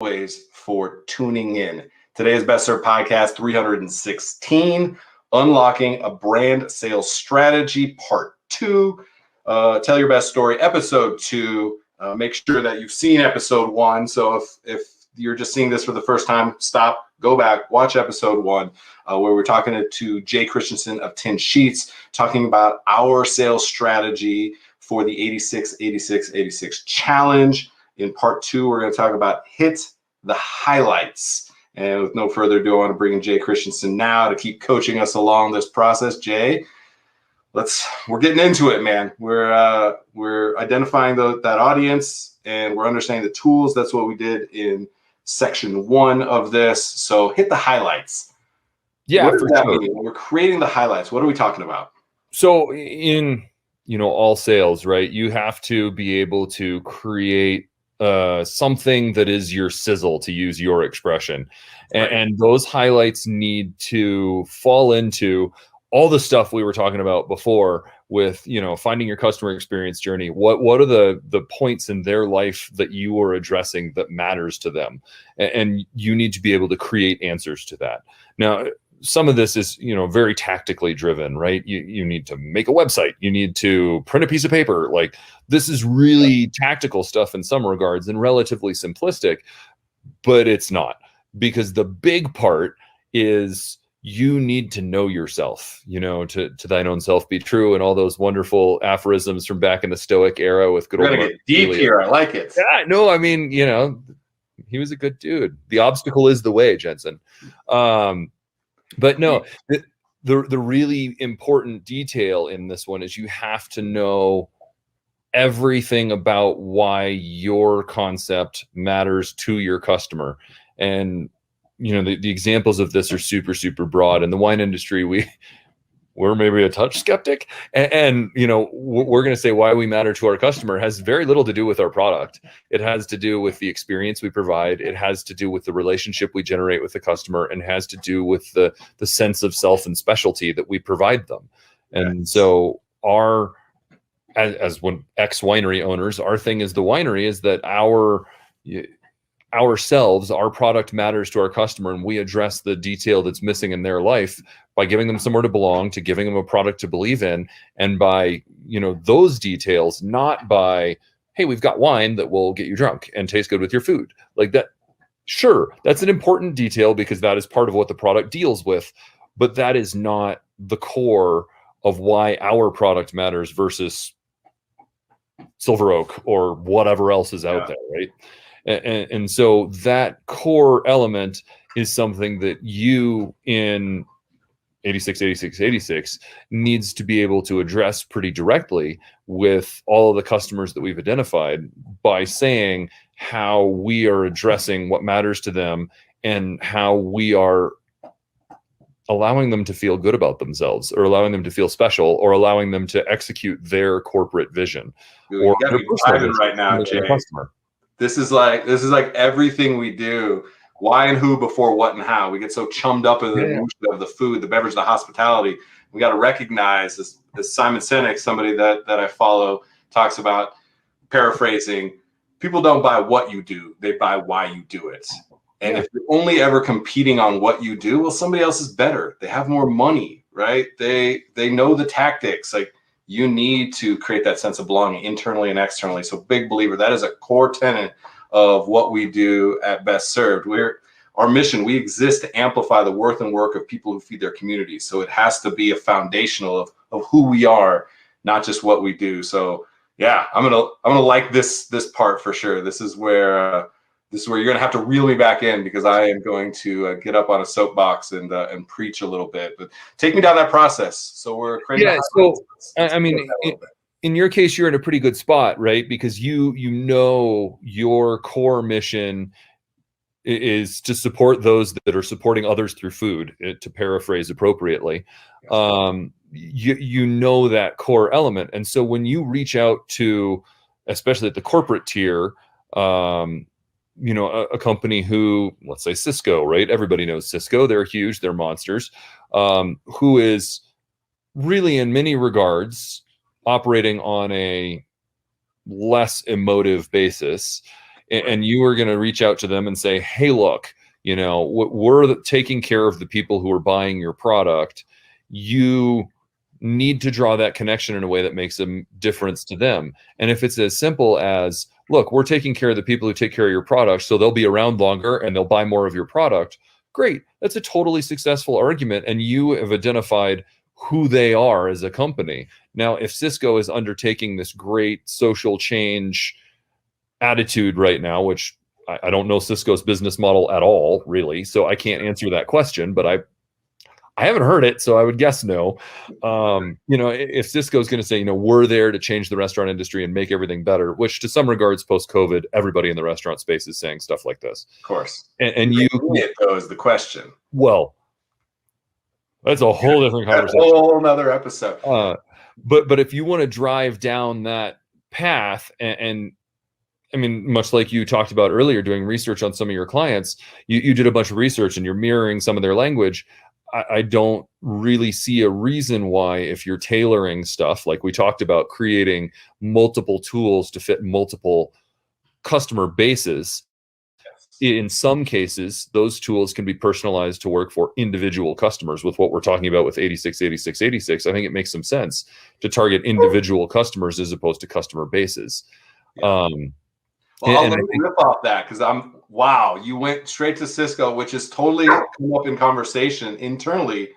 always for tuning in. Today's Best Served Podcast 316, Unlocking a Brand Sales Strategy, Part 2. Tell your best story, Episode 2. Make sure that you've seen Episode 1. So if you're just seeing this for the first time, stop, go back, watch Episode 1, where we're talking to Jay Christensen of 10 Sheets, talking about our sales strategy for the 86-86-86 challenge. In Part 2, we're going to talk about hit the highlights. And with no further ado, I want to bring in Jay Christensen now to keep coaching us along this process. Jay, we're getting into it, man. We're identifying that audience, and we're understanding the tools. That's what we did in section 1 of this. So hit the highlights. Yeah, what does for that sure. mean? When we're creating the highlights, what are we talking about? So in all sales, right? You have to be able to create something that is your sizzle, to use your expression. Right. And those highlights need to fall into all the stuff we were talking about before with, finding your customer experience journey. What are the points in their life that you are addressing that matters to them? And you need to be able to create answers to that. Now, some of this is, very tactically driven, right? You need to make a website. You need to print a piece of paper. Like, this is really tactical stuff in some regards and relatively simplistic, but it's not, because the big part is you need to know yourself, to thine own self be true, and all those wonderful aphorisms from back in the Stoic era with good old. We're going to get deep here. I like it. Yeah, no, I mean, he was a good dude. The obstacle is the way, Jensen. But no, the really important detail in this one is you have to know everything about why your concept matters to your customer. And, the examples of this are super, super broad. In the wine industry, we're maybe a touch skeptic. And we're going to say why we matter to our customer has very little to do with our product. It has to do with the experience we provide. It has to do with the relationship we generate with the customer, and has to do with the sense of self and specialty that we provide them. And so as when ex-winery owners, our thing is the winery is that our product matters to our customer, and we address the detail that's missing in their life by giving them somewhere to belong, to giving them a product to believe in, and by those details, not by, hey, we've got wine that will get you drunk and taste good with your food. Like that, sure, that's an important detail because that is part of what the product deals with, but that is not the core of why our product matters versus Silver Oak or whatever else is out there, right? And so that core element is something that you in 86-86-86 needs to be able to address pretty directly with all of the customers that we've identified by saying how we are addressing what matters to them and how we are allowing them to feel good about themselves, or allowing them to feel special, or allowing them to execute their corporate vision. Dude, or you got me vibing right now, Jay. This is like everything we do. Why and who before what and how. We get so chummed up in the emotion of the food, the beverage, the hospitality. We got to recognize this Simon Sinek, somebody that I follow, talks about, paraphrasing, people don't buy what you do, they buy why you do it. And if you're only ever competing on what you do, well, somebody else is better. They have more money, right? They know the tactics. Like, you need to create that sense of belonging internally and externally. So big believer, that is a core tenet of what we do at Best Served. Our mission, we exist to amplify the worth and work of people who feed their communities. So it has to be a foundational of who we are, not just what we do. So yeah, I'm gonna like this part for sure. This is where you're gonna have to reel me back in, because I am going to get up on a soapbox and preach a little bit. But take me down that process. So we're creating. Yeah. So I mean, in your case, you're in a pretty good spot, right? Because your core mission is to support those that are supporting others through food, to paraphrase appropriately. That core element. And so when you reach out to, especially at the corporate tier, a company who, let's say Cisco, right? Everybody knows Cisco. They're huge. They're monsters. Who is really, in many regards, operating on a less emotive basis. and you are going to reach out to them and say, hey, look, you know, we're taking care of the people who are buying your product. You need to draw that connection in a way that makes a difference to them. And if it's as simple as, look, we're taking care of the people who take care of your product, so they'll be around longer and they'll buy more of your product. Great. That's a totally successful argument. And you have identified who they are as a company. Now, if Cisco is undertaking this great social change attitude right now, which I don't know Cisco's business model at all, really, so I can't answer that question, but I haven't heard it, so I would guess no. You know, if Cisco is going to say, you know, we're there to change the restaurant industry and make everything better, which to some regards, post-COVID, everybody in the restaurant space is saying stuff like this. Of course. And you, it though is the question. Well, that's a whole different conversation. That's a whole another episode. But if you want to drive down that path, and I mean, much like you talked about earlier, doing research on some of your clients, you did a bunch of research and you're mirroring some of their language. I don't really see a reason why, if you're tailoring stuff, like we talked about, creating multiple tools to fit multiple customer bases. In some cases, those tools can be personalized to work for individual customers. With what we're talking about with 868686, I think it makes some sense to target individual customers as opposed to customer bases. Well, I'll let me rip off that, because wow, you went straight to Cisco, which is totally come up in conversation internally,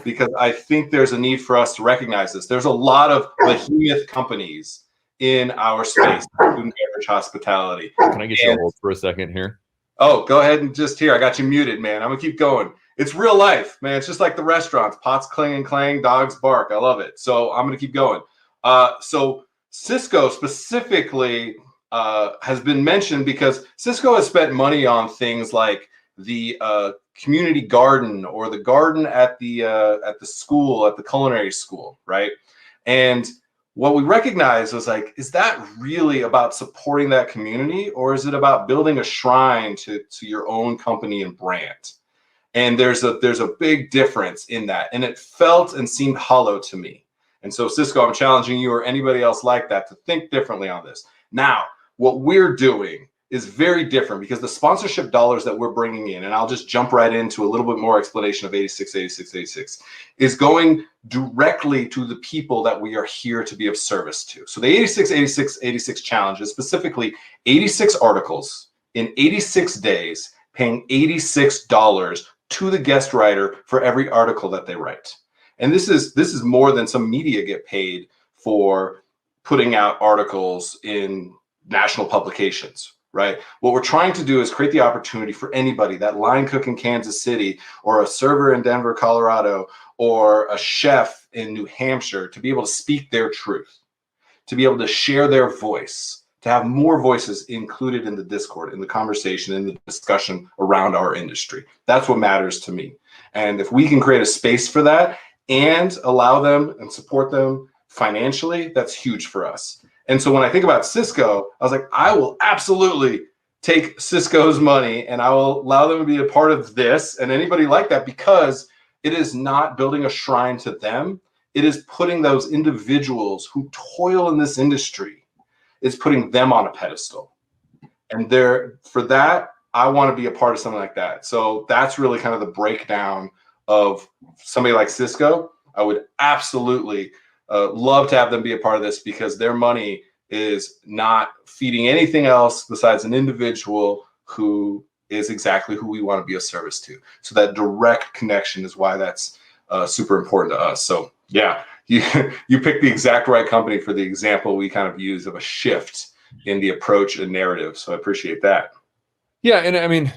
because I think there's a need for us to recognize this. There's a lot of behemoth companies in our space, food and beverage hospitality. Can I get you a hold for a second here? Oh, go ahead and just here. I got you muted, man. I'm gonna keep going. It's real life, man. It's just like the restaurants. Pots cling and clang, dogs bark. I love it. So I'm gonna keep going. So Cisco specifically has been mentioned because Cisco has spent money on things like the community garden, or the garden at the school, at the culinary school, right? And what we recognize was like, is that really about supporting that community, or is it about building a shrine to your own company and brand? And there's a big difference in that, and it felt and seemed hollow to me. And so Cisco, I'm challenging you or anybody else like that to think differently on this. Now, what we're doing is very different, because the sponsorship dollars that we're bringing in, and I'll just jump right into a little bit more explanation of 868686, is going directly to the people that we are here to be of service to. So the 868686 challenge is specifically 86 articles in 86 days, paying $86 to the guest writer for every article that they write. And this is more than some media get paid for putting out articles in national publications, right? What we're trying to do is create the opportunity for anybody, that line cook in Kansas City, or a server in Denver, Colorado, or a chef in New Hampshire, to be able to speak their truth, to be able to share their voice, to have more voices included in the Discord, in the conversation, in the discussion around our industry. That's what matters to me. And if we can create a space for that and allow them and support them financially, that's huge for us. And so when I think about Cisco, I was like, I will absolutely take Cisco's money and I will allow them to be a part of this and anybody like that, because it is not building a shrine to them. It is putting those individuals who toil in this industry, it's putting them on a pedestal. And for that, I want to be a part of something like that. So that's really kind of the breakdown of somebody like Cisco. I would absolutely love to have them be a part of this, because their money is not feeding anything else besides an individual who is exactly who we want to be of service to. So that direct connection is why that's super important to us. So yeah, you picked the exact right company for the example we kind of use of a shift in the approach and narrative. So I appreciate that. Yeah, and I mean,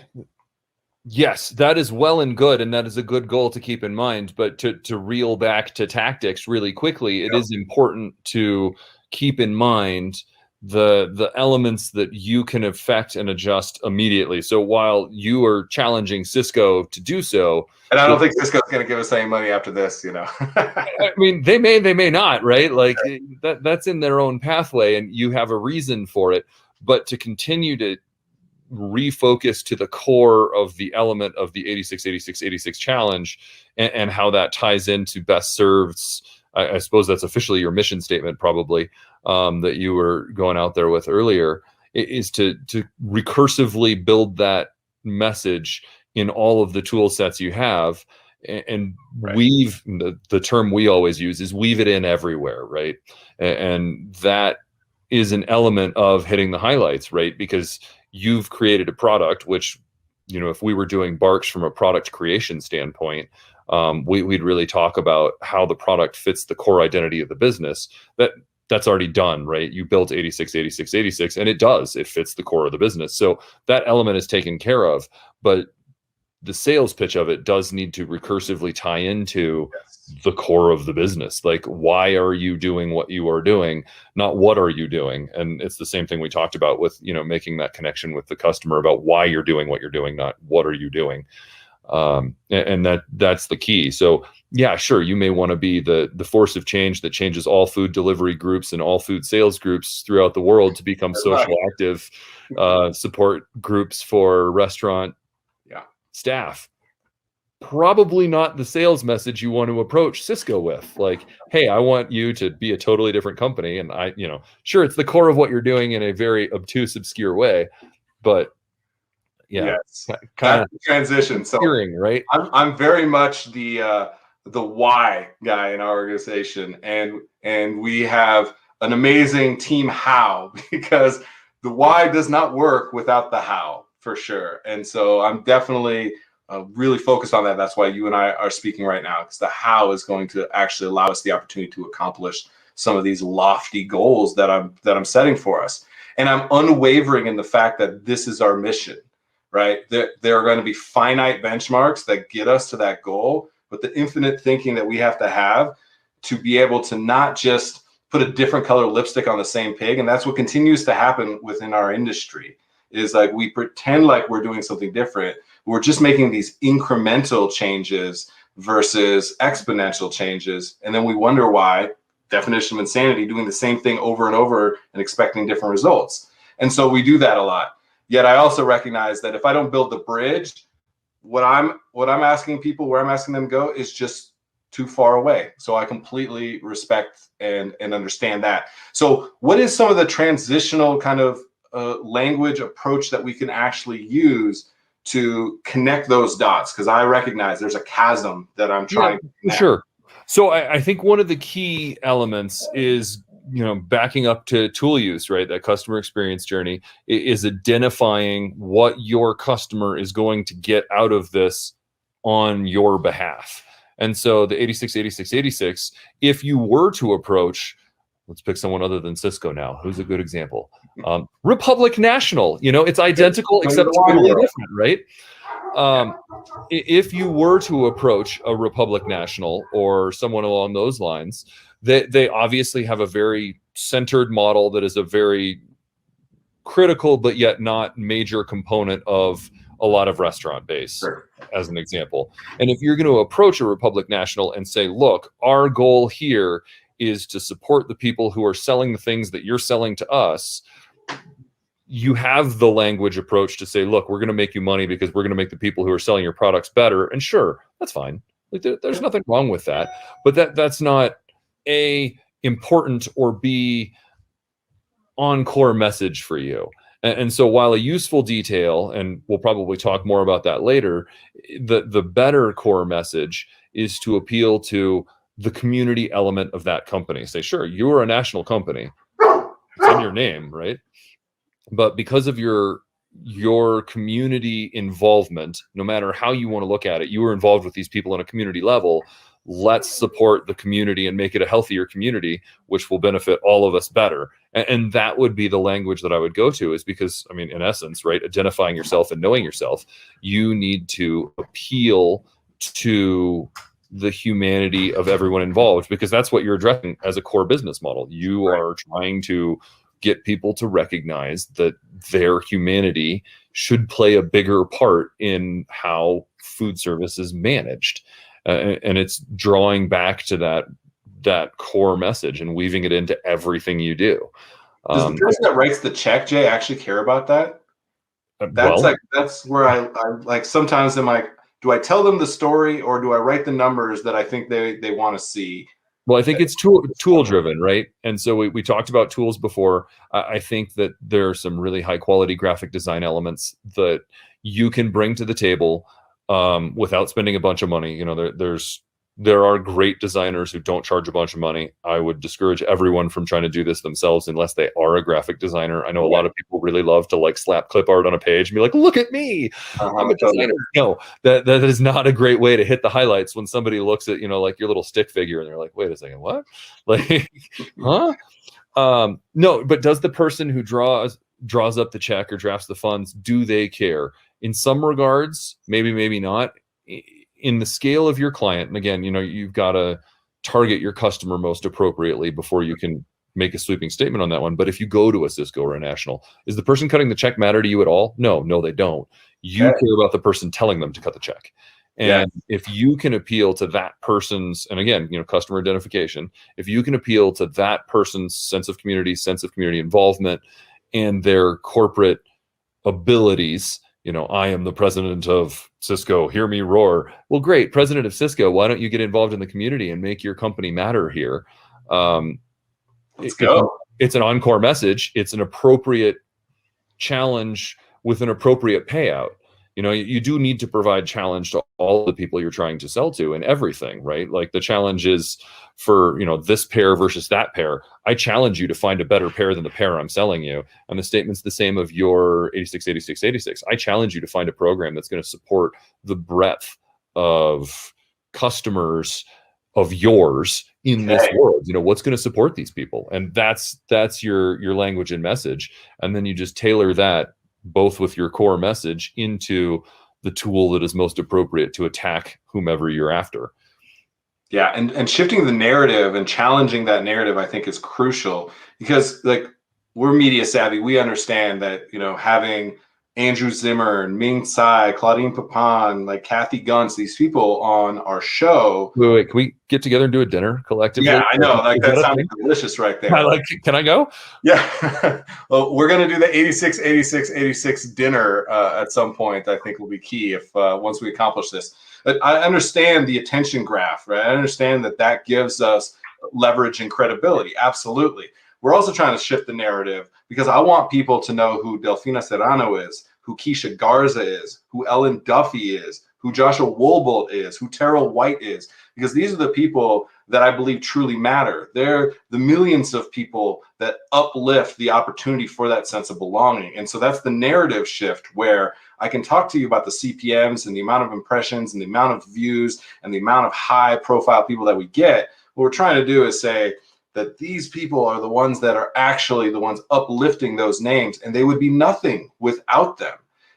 yes, that is well and good, and that is a good goal to keep in mind. But to reel back to tactics really quickly, it is important to keep in mind the elements that you can affect and adjust immediately. So while you are challenging Cisco to do so, and I don't think Cisco's going to give us any money after this, you know. I mean, they may not, right? Like that's in their own pathway, and you have a reason for it. But to continue to refocus to the core of the element of the 868686 challenge and how that ties into best serves, I suppose that's officially your mission statement, probably, that you were going out there with earlier, is to recursively build that message in all of the tool sets you have, and weave, the term we always use is weave it in everywhere, right? And that is an element of hitting the highlights, right? Because you've created a product, which, if we were doing Barks from a product creation standpoint, we'd really talk about how the product fits the core identity of the business. That's already done, right? You built 86, and it fits the core of the business. So that element is taken care of, but the sales pitch of it does need to recursively tie into the core of the business. Like, why are you doing what you are doing? Not what are you doing? And it's the same thing we talked about with, making that connection with the customer about why you're doing what you're doing, not what are you doing. And that's the key. So yeah, sure, you may want to be the force of change that changes all food delivery groups and all food sales groups throughout the world to become social active support groups for restaurant staff. Probably not the sales message you want to approach Cisco with. Like, hey, I want you to be a totally different company. And sure, it's the core of what you're doing in a very obtuse, obscure way, but kind of transition. So hearing, right? I'm very much the why guy in our organization, and we have an amazing team how, because the why does not work without the how, for sure. And so I'm definitely really focused on that. That's why you and I are speaking right now, because the how is going to actually allow us the opportunity to accomplish some of these lofty goals that I'm setting for us. And I'm unwavering in the fact that this is our mission, right? There are going to be finite benchmarks that get us to that goal, but the infinite thinking that we have to be able to not just put a different color lipstick on the same pig. And that's what continues to happen within our industry, is like we pretend like we're doing something different. We're just making these incremental changes versus exponential changes. And then we wonder why, definition of insanity, doing the same thing over and over and expecting different results. And so we do that a lot. Yet I also recognize that if I don't build the bridge, what I'm asking people, where I'm asking them to go, is just too far away. So I completely respect and understand that. So what is some of the transitional kind of language approach that we can actually use to connect those dots? Because I recognize there's a chasm that I'm trying to connect. Sure. So I think one of the key elements is, backing up to tool use, right? That customer experience journey is identifying what your customer is going to get out of this on your behalf. And so the 86, if you were to approach, let's pick someone other than Cisco now. Who's a good example? Republic National, it's identical except totally different, right? If you were to approach a Republic National or someone along those lines, they obviously have a very centered model that is a very critical but yet not major component of a lot of restaurant base, sure, as an example. And if you're going to approach a Republic National and say, look, our goal here is to support the people who are selling the things that you're selling to us, you have the language approach to say, look, we're going to make you money because we're going to make the people who are selling your products better. And sure, that's fine. Like there's nothing wrong with that. But that's not A, important, or B, on-core message for you. And so while a useful detail, and we'll probably talk more about that later, the better core message is to appeal to the community element of that company. Say, sure, you are a national company. It's in your name, right? But because of your community involvement, no matter how you want to look at it, you were involved with these people on a community level. Let's support the community and make it a healthier community, which will benefit all of us better. And that would be the language that I would go to, is because, I mean, in essence, right, identifying yourself and knowing yourself, you need to appeal to the humanity of everyone involved, because that's what you're addressing as a core business model. You are trying to get people to recognize that their humanity should play a bigger part in how food service is managed. And it's drawing back to that core message and weaving it into everything you do. Does the person that writes the check, Jay, actually care about that? That's where I like, sometimes I'm like, do I tell them the story or do I write the numbers that I think they want to see? Well, I think it's tool driven, right? And so we talked about tools before. I think that there are some really high quality graphic design elements that you can bring to the table without spending a bunch of money. You know, there are great designers who don't charge a bunch of money. I would discourage everyone from trying to do this themselves unless they are a graphic designer. I know a lot of people really love to like slap clip art on a page and be like, look at me, I'm a designer. No, that is not a great way to hit the highlights when somebody looks at, you know, like your little stick figure and they're like, wait a second, what? Like, huh? No, but does the person who draws up the check or drafts the funds, do they care? In some regards, maybe not. In the scale of your client, and again, you know, you've got to target your customer most appropriately before you can make a sweeping statement on that one. But if you go to a Cisco or a National, is the person cutting the check matter to you at all? No, they don't. You care about the person telling them to cut the check. And if you can appeal to that person's, and again, you know, customer identification, if you can appeal to that person's sense of community involvement, and their corporate abilities, you know, I am the president of Cisco, hear me roar. Well, great, president of Cisco, why don't you get involved in the community and make your company matter here? Let's go. It's an encore message. It's an appropriate challenge with an appropriate payout. You know, you do need to provide challenge to all the people you're trying to sell to and everything, right? Like the challenge is for, you know, this pair versus that pair. I challenge you to find a better pair than the pair I'm selling you. And the statement's the same of your 868686. I challenge you to find a program that's going to support the breadth of customers of yours in this world. You know, what's going to support these people? And that's your language and message. And then you just tailor that both with your core message into the tool that is most appropriate to attack whomever you're after. Yeah, and shifting the narrative and challenging that narrative, I think, is crucial, because like we're media savvy. We understand that, you know, having Andrew Zimmern, Ming Tsai, Claudine Papin, like Kathy Gunst, these people on our show. Wait, can we get together and do a dinner collectively? Yeah, I know. Like that sounds delicious right there. Can I go? Yeah. Well, we're going to do the 86 dinner at some point. I think will be key if once we accomplish this. But I understand the attention graph, right? I understand that gives us leverage and credibility. Absolutely. We're also trying to shift the narrative because I want people to know who Delfina Serrano is, who Keisha Garza is, who Ellen Duffy is, who Joshua Woolbolt is, who Terrell White is, because these are the people that I believe truly matter. They're the millions of people that uplift the opportunity for that sense of belonging. And so that's the narrative shift where I can talk to you about the CPMs and the amount of impressions and the amount of views and the amount of high profile people that we get. What we're trying to do is say that these people are the ones that are actually the ones uplifting those names, and they would be nothing without them.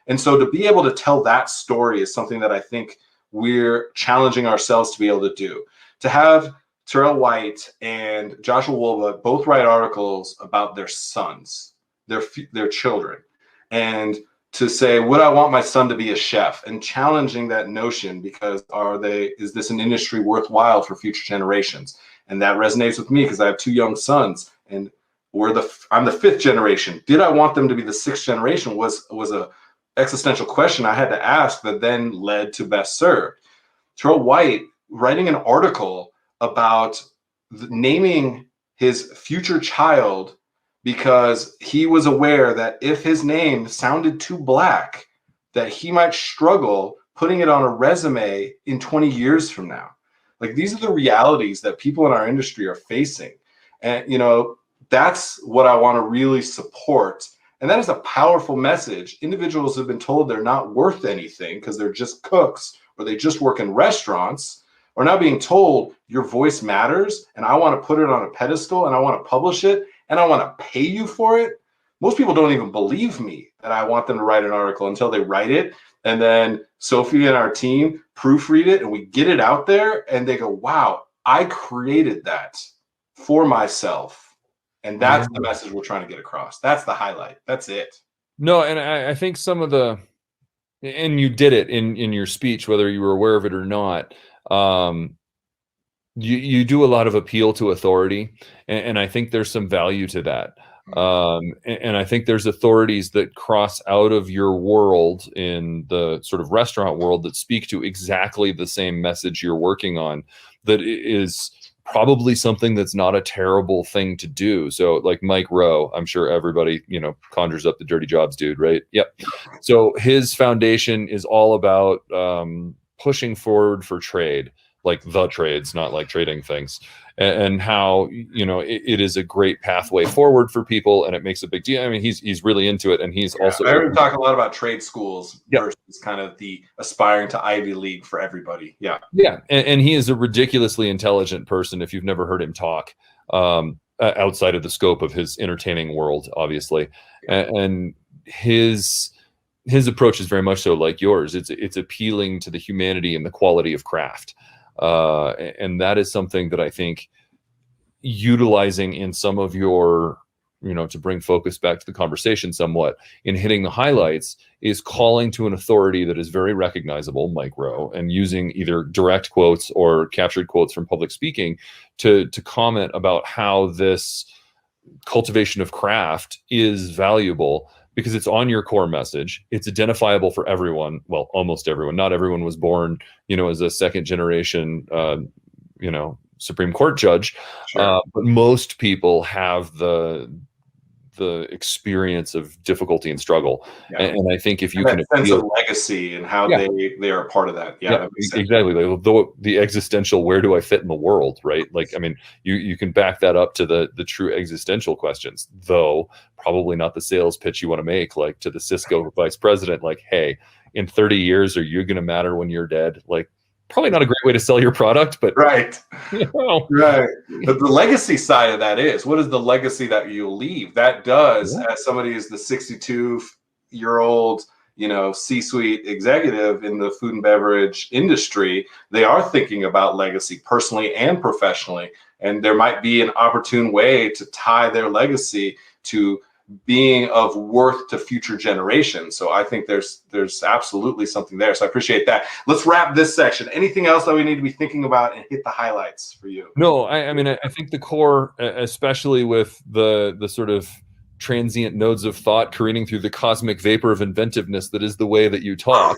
And so to be able to tell that story is something that I think we're challenging ourselves to be able to do. To have Terrell White and Joshua Woolbolt both write articles about their sons, their children, and to say, would I want my son to be a chef, and challenging that notion because is this an industry worthwhile for future generations? And that resonates with me because I have two young sons, and I'm the fifth generation. Did I want them to be the sixth generation was a existential question I had to ask that then led to Best Served. Terrell White writing an article about naming his future child because he was aware that if his name sounded too Black, that he might struggle putting it on a resume in 20 years from now. Like, these are the realities that people in our industry are facing. And, you know, that's what I want to really support. And that is a powerful message. Individuals have been told they're not worth anything because they're just cooks or they just work in restaurants, are now being told your voice matters and I want to put it on a pedestal and I want to publish it and I want to pay you for it. Most people don't even believe me that I want them to write an article until they write it. And then Sophie and our team proofread it and we get it out there and they go, wow, I created that for myself. And that's the message we're trying to get across. That's the highlight. That's it. No, and I think some of and you did it in your speech, whether you were aware of it or not. You do a lot of appeal to authority, and I think there's some value to that. And I think there's authorities that cross out of your world in the sort of restaurant world that speak to exactly the same message you're working on, that is probably something that's not a terrible thing to do. So like Mike Rowe, I'm sure everybody, conjures up the dirty jobs dude, right? Yep. So his foundation is all about pushing forward for trade, like the trades, not like trading things, and how, it is a great pathway forward for people, and it makes a big deal. I mean, he's really into it, and he's also. I heard him talk a lot about trade schools versus kind of the aspiring to Ivy League for everybody. Yeah. Yeah, and he is a ridiculously intelligent person. If you've never heard him talk, outside of the scope of his entertaining world, obviously, and his approach is very much so like yours. It's appealing to the humanity and the quality of craft. And that is something that I think utilizing in some of your, to bring focus back to the conversation somewhat, in hitting the highlights, is calling to an authority that is very recognizable, Mike Rowe, and using either direct quotes or captured quotes from public speaking to comment about how this cultivation of craft is valuable, because it's on your core message. It's identifiable for everyone. Well, almost everyone. Not everyone was born, as a second generation, Supreme Court judge. Sure. But most people have the experience of difficulty and struggle. Yeah. And I think if you can sense of legacy and how they are a part of that. Yeah, exactly. Like, the existential, where do I fit in the world? Right. Like, I mean, you can back that up to the true existential questions, though probably not the sales pitch you want to make, like to the Cisco vice president, like, hey, in 30 years, are you going to matter when you're dead? Like, probably not a great way to sell your product, but right. Right. But the legacy side of that is, what is the legacy that you'll leave? That does, as somebody is the 62-year-old, C-suite executive in the food and beverage industry, they are thinking about legacy personally and professionally. And there might be an opportune way to tie their legacy to being of worth to future generations. So I think there's absolutely something there. So I appreciate that. Let's wrap this section. Anything else that we need to be thinking about and hit the highlights for you? No, I mean, I think the core, especially with the sort of transient nodes of thought careening through the cosmic vapor of inventiveness that is the way that you talk.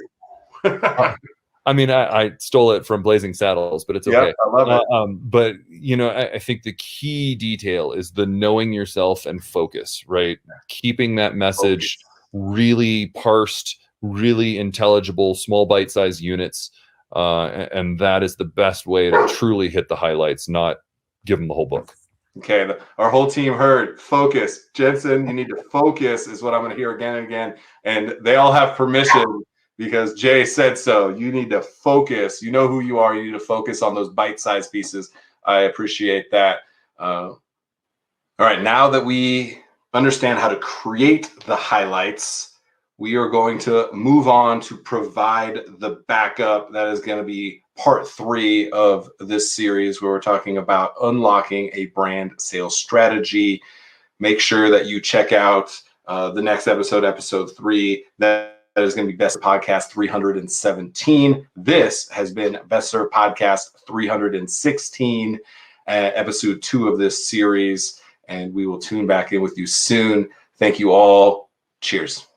I mean, I stole it from Blazing Saddles, but it's okay. I love it. But, I think the key detail is the knowing yourself and focus, right? Keeping that message really parsed, really intelligible, small bite-sized units. And that is the best way to truly hit the highlights, not give them the whole book. Okay, our whole team heard focus. Jensen, you need to focus is what I'm going to hear again and again. And they all have permission, because Jay said so. You need to focus. You know who you are. You need to focus on those bite-sized pieces. I appreciate that. All right, now that we understand how to create the highlights, we are going to move on to provide the backup. That is going to be part 3 of this series, where we're talking about unlocking a brand sales strategy. Make sure that you check out the next episode, episode 3. That is going to be Best Podcast 317. This has been Best Served Podcast 316, episode 2 of this series. And we will tune back in with you soon. Thank you all. Cheers.